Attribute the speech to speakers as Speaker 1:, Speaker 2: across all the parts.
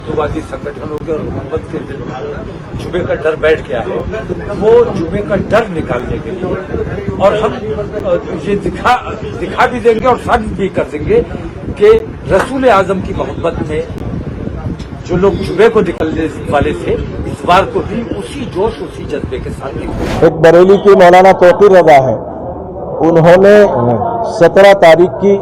Speaker 1: हिंदुवादी संगठनों के और हुकूमत के दिल में जुमे का डर बैठ गया है, वो जुमे का डर निकालने के लिए और हम ये दिखा भी देंगे और साबित भी कर देंगे कि रसूल आजम की मोहब्बत में जो लोग जुमे को निकलने वाले थे, इस बार को भी उसी जोश उसी जज्बे के साथ निकले।
Speaker 2: एक बरेली के मौलाना तौकीर रजा है, उन्होंने 17 तारीख की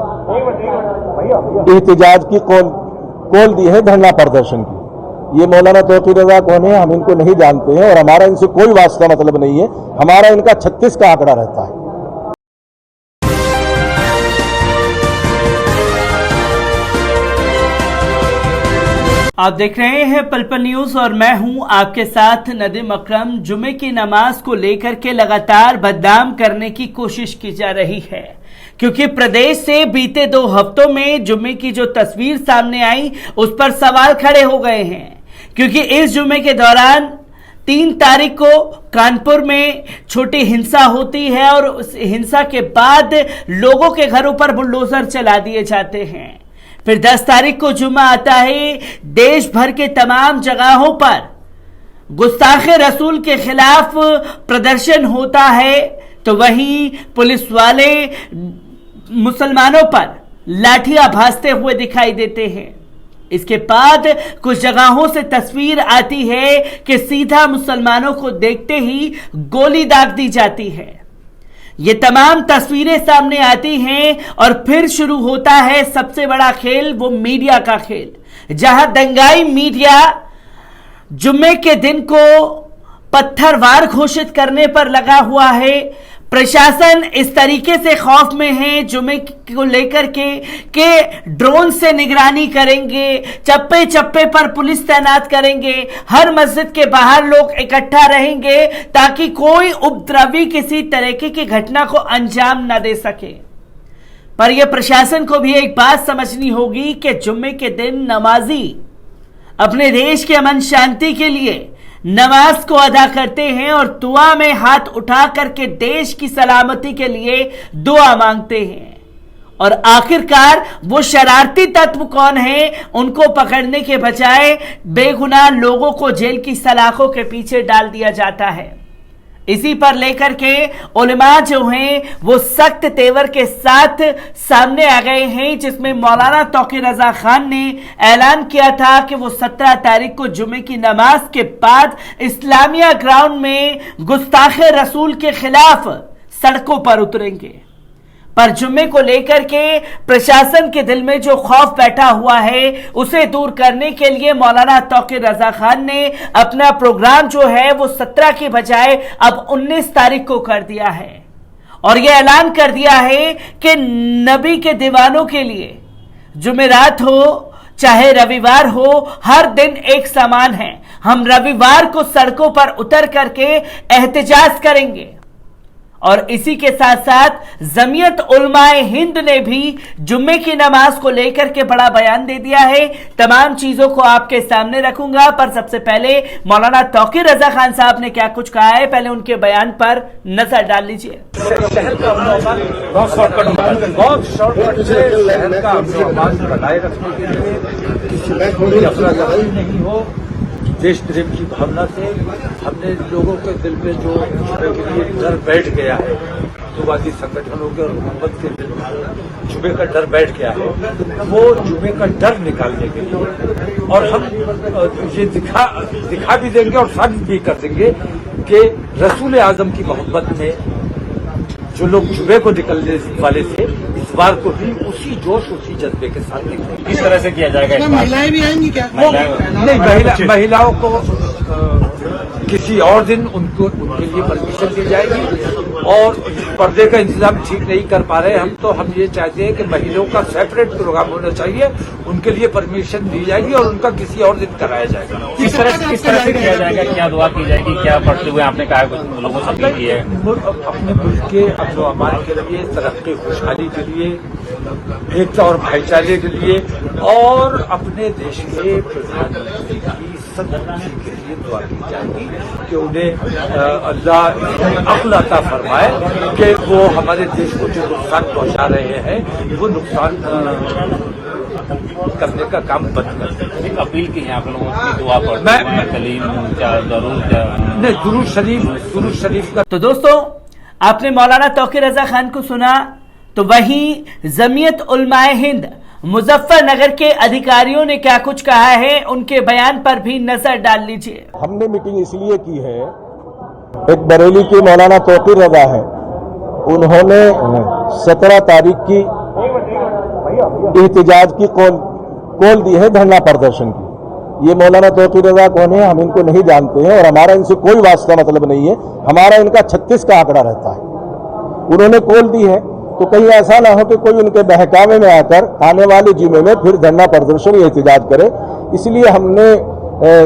Speaker 2: एहतजाज की कॉल दी है धरना प्रदर्शन की। ये मौलाना तौकीर रजा कौन है, हम इनको नहीं जानते हैं और हमारा इनसे कोई वास्ता मतलब नहीं है। हमारा इनका 36 का आंकड़ा रहता है।
Speaker 3: आप देख रहे हैं पल पल न्यूज और मैं हूं आपके साथ नदीम अकरम। जुमे की नमाज को लेकर के लगातार बदनाम करने की कोशिश की जा रही है, क्योंकि प्रदेश से बीते 2 हफ्तों में जुमे की जो तस्वीर सामने आई उस पर सवाल खड़े हो गए हैं। क्योंकि इस जुमे के दौरान 3 तारीख को कानपुर में छोटी हिंसा होती है और उस हिंसा के बाद लोगों के घरों पर बुलडोजर चला दिए जाते हैं। फिर 10 तारीख को जुम्मा आता है, देश भर के तमाम जगहों पर गुस्ताखे रसूल के खिलाफ प्रदर्शन होता है, तो वहीं पुलिस वाले मुसलमानों पर लाठियां भाजते हुए दिखाई देते हैं। इसके बाद कुछ जगहों से तस्वीर आती है कि सीधा मुसलमानों को देखते ही गोली दाग दी जाती है। ये तमाम तस्वीरें सामने आती हैं और फिर शुरू होता है सबसे बड़ा खेल, वो मीडिया का खेल, जहां दंगाई मीडिया जुम्मे के दिन को पत्थरवार घोषित करने पर लगा हुआ है। प्रशासन इस तरीके से खौफ में है जुम्मे को लेकर के ड्रोन से निगरानी करेंगे, चप्पे चप्पे पर पुलिस तैनात करेंगे, हर मस्जिद के बाहर लोग इकट्ठा रहेंगे ताकि कोई उपद्रवी किसी तरीके की घटना को अंजाम न दे सके। पर यह प्रशासन को भी एक बात समझनी होगी कि जुम्मे के दिन नमाजी अपने देश के अमन शांति के लिए नमाज को अदा करते हैं और दुआ में हाथ उठा करके देश की सलामती के लिए दुआ मांगते हैं। और आखिरकार वो शरारती तत्व कौन है, उनको पकड़ने के बजाय बेगुनाह लोगों को जेल की सलाखों के पीछे डाल दिया जाता है। इसी पर लेकर के उलमा जो हैं वो सख्त तेवर के साथ सामने आ गए हैं, जिसमें मौलाना तौकीर रजा खान ने ऐलान किया था कि वो 17 तारीख को जुमे की नमाज के बाद इस्लामिया ग्राउंड में गुस्ताखे रसूल के खिलाफ सड़कों पर उतरेंगे। पर जुम्मे को लेकर के प्रशासन के दिल में जो खौफ बैठा हुआ है उसे दूर करने के लिए मौलाना तौकीर रजा खान ने अपना प्रोग्राम जो है वो 17 की बजाय अब 19 तारीख को कर दिया है और यह ऐलान कर दिया है कि नबी के दीवानों के लिए जुमेरात हो चाहे रविवार हो, हर दिन एक समान है। हम रविवार को सड़कों पर उतर करके एहतजाज करेंगे। और इसी के साथ साथ जमीयत उलमाए हिंद ने भी जुम्मे की नमाज को लेकर के बड़ा बयान दे दिया है। तमाम चीजों को आपके सामने रखूंगा, पर सबसे पहले मौलाना तौकीर रजा खान साहब ने क्या कुछ कहा है, पहले उनके बयान पर नजर डाल लीजिए।
Speaker 1: शहर का बहुत शॉर्टकट से शहर का अमन बनाए रखने के लिए किसी कोई अफरा-तफरी नहीं हो, देश प्रेम की भावना से हमने लोगों के दिल में जो जुमे के लिए डर बैठ गया है, हिंदुवादी संगठनों के और हुकूमत के दिल में जुमे का डर बैठ गया है, वो जुमे का डर निकालने के लिए और हम ये दिखा भी देंगे और साबित भी कर देंगे कि रसूल आजम की मोहब्बत में जो लोग जुमे को निकलने वाले थे, इस बार को भी उसी जोश उसी जज्बे के साथ निकलेंगे।
Speaker 4: किस तरह से किया जाएगा?
Speaker 5: महिलाएं भी आएंगी क्या?
Speaker 1: नहीं, महिलाओं को किसी और दिन उनके लिए परमिशन दी जाएगी और पर्दे का इंतजाम ठीक नहीं कर पा रहे हम ये चाहते हैं कि महिलाओं का सेपरेट प्रोग्राम होना चाहिए, उनके लिए परमिशन दी जाएगी और उनका किसी और दिन कराया जाएगा।
Speaker 4: किस तरह से किया जाएगा? क्या दुआ की जाएगी? क्या पढ़ते हुए आपने कहा कुछ लोगों से अपील की है?
Speaker 1: अपने मुल्क के अमन के लिए, तरक्की खुशहाली के लिए, एकता और भाईचारे के लिए और अपने देश के प्रधानमंत्री की सदगुणसी के लिए दुआ की जाएगी कि उन्हें अल्लाह अक्ल अता फरमाए कि वो हमारे देश को जो नुकसान पहुंचा रहे हैं वो नुकसान करने का काम बंद कर दें।
Speaker 4: एक अपील की है आप लोगों की दुआ पढ़ते
Speaker 1: मैं-
Speaker 4: हैं, कलीम
Speaker 1: नहीं, दुरूद शरीफ का
Speaker 3: तो दोस्तों, आपने मौलाना तौकीर रजा खान को सुना। तो वहीं जमीयत उलमाए हिंद मुजफ्फरनगर के अधिकारियों ने क्या कुछ कहा है, उनके बयान पर भी नजर डाल लीजिए।
Speaker 2: हमने मीटिंग इसलिए की है, एक बरेली के मौलाना तौकीर रजा है, उन्होंने 17 तारीख की एहतजाज की कॉल दी है धरना प्रदर्शन की। ये मौलाना तौकीर रजा कौन है, हम इनको नहीं जानते हैं और हमारा इनसे कोई वास्ता मतलब नहीं है। हमारा इनका 36 का आंकड़ा रहता है। उन्होंने कॉल दी है तो कहीं ऐसा ना हो कि कोई उनके बहकावे में आकर आने वाले जुमे में फिर धरना प्रदर्शन या एहतजाज करे। इसलिए हमने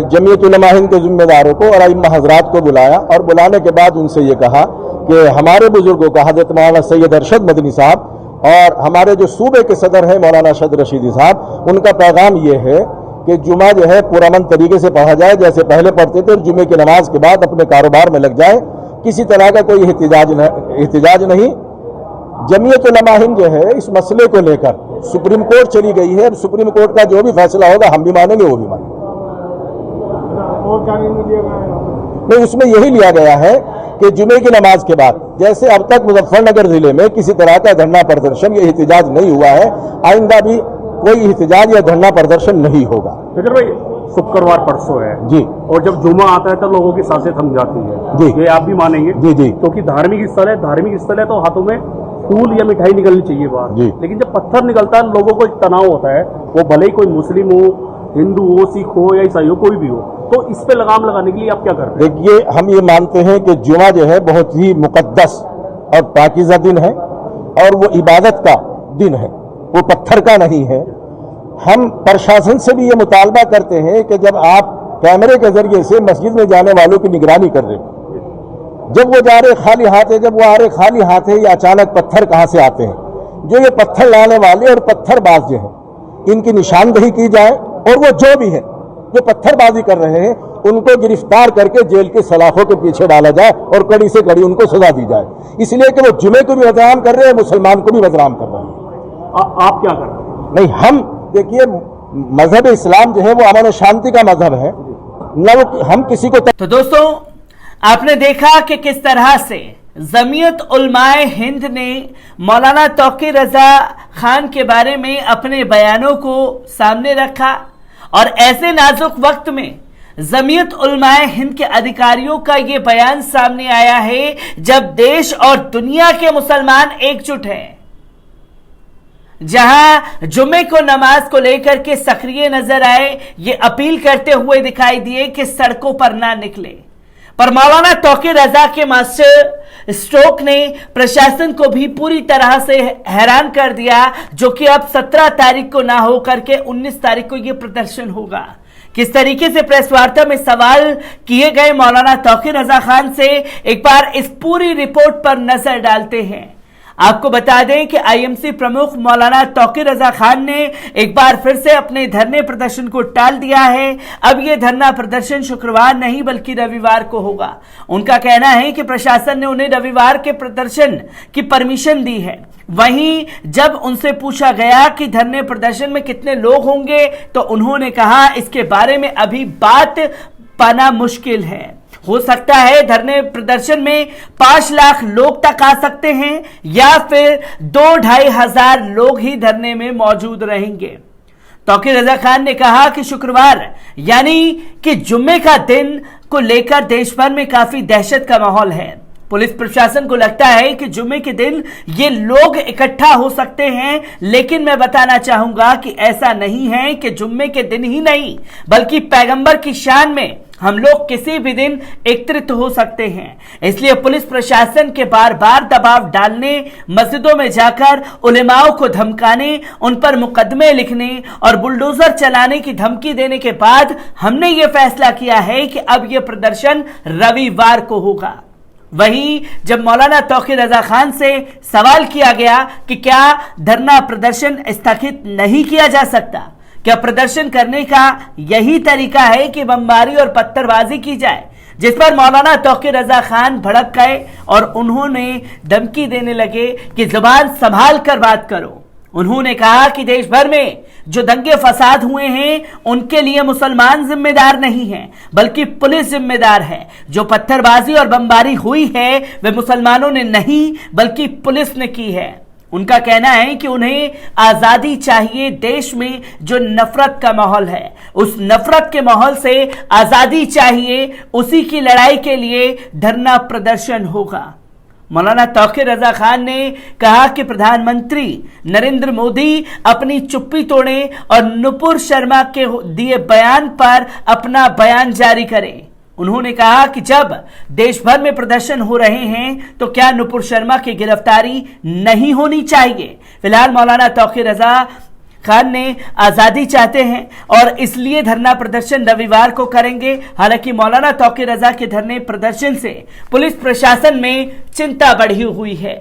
Speaker 2: जमीयत उलमा हिंद के जिम्मेदारों को और अइम्मा हजरात को बुलाया और बुलाने के बाद उनसे ये कहा कि हमारे बुजुर्गों का हजरत मौलाना सैयद अरशद मदनी साहब और हमारे जो सूबे के सदर हैं मौलाना अशद रशीदी साहब, उनका पैगाम ये है कि जुमा जो है पुरअमन तरीके से पढ़ा जाए जैसे पहले पढ़ते थे, और जुमे की नमाज के बाद अपने कारोबार में लग जाए। किसी तरह का कोई एहतजाज नहीं। जमीयत उलमा हिंद जो है इस मसले को लेकर सुप्रीम कोर्ट चली गई है। सुप्रीम कोर्ट का जो भी फैसला होगा हम भी मानेंगे, वो भी मानेंगे। नहीं, उसमें यही लिया गया है कि जुमे की नमाज के बाद जैसे अब तक मुजफ्फरनगर जिले में किसी तरह का धरना प्रदर्शन या एहतजाज नहीं हुआ है, आइंदा भी कोई एहतजाज या धरना प्रदर्शन नहीं होगा।
Speaker 5: फिकर भाई, शुक्रवार परसों है
Speaker 2: जी,
Speaker 5: और जब जुमा आता है तो लोगों की सांसें थम जाती है
Speaker 2: जी।
Speaker 5: ये आप भी मानेंगे
Speaker 2: जी जी
Speaker 5: क्योंकि धार्मिक स्थल है तो हाथों में फूल या मिठाई निकलनी चाहिए बाहर।
Speaker 2: जी।
Speaker 5: लेकिन जब पत्थर निकलता है लोगों को एक तनाव होता है, वो भले ही कोई मुस्लिम हो, हिंदू हो, सिख हो या ईसाई हो, कोई भी हो। तो इस पे लगाम लगाने के लिए आप क्या कर रहे हैं?
Speaker 2: देखिए, हम ये मानते हैं कि जुमा जो है बहुत ही मुकद्दस और पाकीज़ा दिन है और वो इबादत का दिन है, वो पत्थर का नहीं है। हम प्रशासन से भी ये मुतालबा करते हैं कि जब आप कैमरे के जरिए से मस्जिद में जाने वालों की निगरानी कर रहे, जब वो जा रहे खाली हाथ है, जब वो आ रहे खाली हाथ है, या अचानक पत्थर कहां से आते हैं, जो ये पत्थर लाने वाले और पत्थरबाज जो है, इनकी निशानदेही की जाए और वो जो भी है जो पत्थरबाजी कर रहे हैं उनको गिरफ्तार करके जेल के सलाखों के पीछे डाला जाए और कड़ी से कड़ी उनको सजा दी जाए। इसलिए कि वो जुमे को भी बदनाम कर रहे हैं, मुसलमान को भी बदनाम कर रहे हैं।
Speaker 5: आप क्या कर रहे हैं?
Speaker 2: नहीं, हम देखिए, मजहब इस्लाम जो है वो अमन और शांति का मजहब है, न वो हम किसी को
Speaker 3: तो दोस्तों, आपने देखा कि किस तरह से जमीयत उलमाए हिंद ने मौलाना तौकीर रजा खान के बारे में अपने बयानों को सामने रखा और ऐसे नाजुक वक्त में जमीयत उलमाए हिंद के अधिकारियों का यह बयान सामने आया है जब देश और दुनिया के मुसलमान एकजुट हैं, जहां जुमे को नमाज को लेकर के सक्रिय नजर आए, ये अपील करते हुए दिखाई दिए कि सड़कों पर ना निकले। पर मौलाना तौकीर रजा के मास्टर स्ट्रोक ने प्रशासन को भी पूरी तरह से हैरान कर दिया, जो कि अब 17 तारीख को ना होकर के 19 तारीख को यह प्रदर्शन होगा। किस तरीके से प्रेस वार्ता में सवाल किए गए मौलाना तौकीर रजा खान से, एक बार इस पूरी रिपोर्ट पर नजर डालते हैं। आपको बता दें कि आईएमसी प्रमुख मौलाना तौकीर रजा खान ने एक बार फिर से अपने धरने प्रदर्शन को टाल दिया है। अब यह धरना प्रदर्शन शुक्रवार नहीं बल्कि रविवार को होगा। उनका कहना है कि प्रशासन ने उन्हें रविवार के प्रदर्शन की परमिशन दी है। वहीं जब उनसे पूछा गया कि धरने प्रदर्शन में कितने लोग होंगे, तो उन्होंने कहा इसके बारे में अभी बात पाना मुश्किल है। हो सकता है धरने प्रदर्शन में 5 लाख लोग तक आ सकते हैं या फिर 2-2.5 हजार लोग ही धरने में मौजूद रहेंगे। तौकीर रजा खान ने कहा कि शुक्रवार यानी कि जुम्मे का दिन को लेकर देश भर में काफी दहशत का माहौल है। पुलिस प्रशासन को लगता है कि जुम्मे के दिन ये लोग इकट्ठा हो सकते हैं, लेकिन मैं बताना चाहूंगा कि ऐसा नहीं है कि जुम्मे के दिन ही नहीं बल्कि पैगंबर की शान में हम लोग किसी भी दिन एकत्रित हो सकते हैं। इसलिए पुलिस प्रशासन के बार बार दबाव डालने, मस्जिदों में जाकर उलेमाओं को धमकाने, उन पर मुकदमे लिखने और बुलडोजर चलाने की धमकी देने के बाद हमने ये फैसला किया है कि अब यह प्रदर्शन रविवार को होगा। वहीं जब मौलाना तौकीर रजा खान से सवाल किया गया कि क्या धरना प्रदर्शन स्थगित नहीं किया जा सकता, क्या प्रदर्शन करने का यही तरीका है कि बमबारी और पत्थरबाजी की जाए, जिस पर मौलाना तौकीर रजा खान भड़क गए और उन्होंने धमकी देने लगे कि जुबान संभाल कर बात करो। उन्होंने कहा कि देश भर में जो दंगे फसाद हुए हैं उनके लिए मुसलमान जिम्मेदार नहीं हैं, बल्कि पुलिस जिम्मेदार है। जो पत्थरबाजी और बमबारी हुई है वे मुसलमानों ने नहीं बल्कि पुलिस ने की है। उनका कहना है कि उन्हें आजादी चाहिए। देश में जो नफरत का माहौल है उस नफरत के माहौल से आजादी चाहिए, उसी की लड़ाई के लिए धरना प्रदर्शन होगा। मौलाना तौकीर रजा खान ने कहा कि प्रधानमंत्री नरेंद्र मोदी अपनी चुप्पी तोड़े और नुपुर शर्मा के दिए बयान पर अपना बयान जारी करें। उन्होंने कहा कि जब देश भर में प्रदर्शन हो रहे हैं तो क्या नुपुर शर्मा की गिरफ्तारी नहीं होनी चाहिए। फिलहाल मौलाना तौकीर रजा खान ने आजादी चाहते हैं और इसलिए धरना प्रदर्शन रविवार को करेंगे। हालांकि मौलाना तौकीर रजा के धरने प्रदर्शन से पुलिस प्रशासन में चिंता बढ़ी हुई है।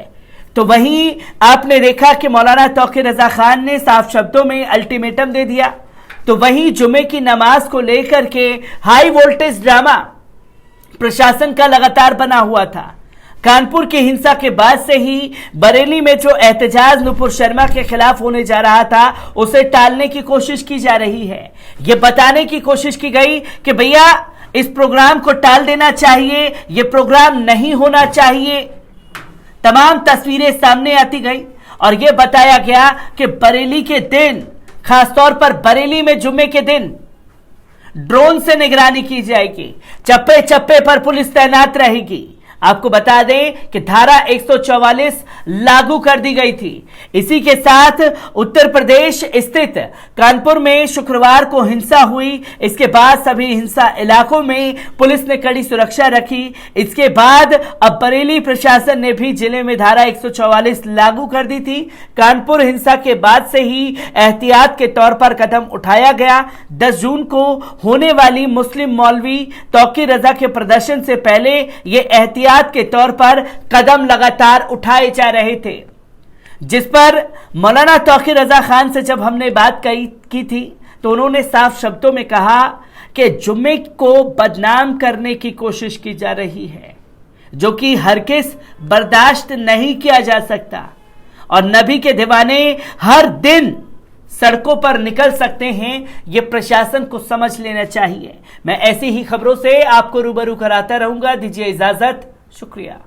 Speaker 3: तो वहीं आपने देखा कि मौलाना तौकीर रजा खान ने साफ शब्दों में अल्टीमेटम दे दिया। तो वहीं जुमे की नमाज को लेकर के हाई वोल्टेज ड्रामा प्रशासन का लगातार बना हुआ था। कानपुर की हिंसा के बाद से ही बरेली में जो एहतजाज नुपुर शर्मा के खिलाफ होने जा रहा था उसे टालने की कोशिश की जा रही है। यह बताने की कोशिश की गई कि भैया इस प्रोग्राम को टाल देना चाहिए, यह प्रोग्राम नहीं होना चाहिए। तमाम तस्वीरें सामने आती गई और यह बताया गया कि बरेली के दिन, खासतौर पर बरेली में जुम्मे के दिन ड्रोन से निगरानी की जाएगी, चप्पे चप्पे पर पुलिस तैनात रहेगी। आपको बता दें कि धारा 144 लागू कर दी गई थी। इसी के साथ उत्तर प्रदेश स्थित कानपुर में शुक्रवार को हिंसा हुई। इसके बाद सभी हिंसा इलाकों में पुलिस ने कड़ी सुरक्षा रखी। इसके बाद अब बरेली प्रशासन ने भी जिले में धारा 144 लागू कर दी थी। कानपुर हिंसा के बाद से ही एहतियात के तौर पर कदम उठाया गया। 10 जून को होने वाली मुस्लिम मौलवी तौकीर रजा के प्रदर्शन से पहले ये एहतियात के तौर पर कदम लगातार उठाए जा रहे थे, जिस पर मौलाना तौकीर रजा खान से जब हमने बात की थी तो उन्होंने साफ शब्दों में कहा कि जुम्मे को बदनाम करने की कोशिश की जा रही है, जो कि हरगिज़ बर्दाश्त नहीं किया जा सकता। और नबी के दीवाने हर दिन सड़कों पर निकल सकते हैं, यह प्रशासन को समझ लेना चाहिए। मैं ऐसी ही खबरों से आपको रूबरू कराता रहूंगा। दीजिए इजाजत, शुक्रिया।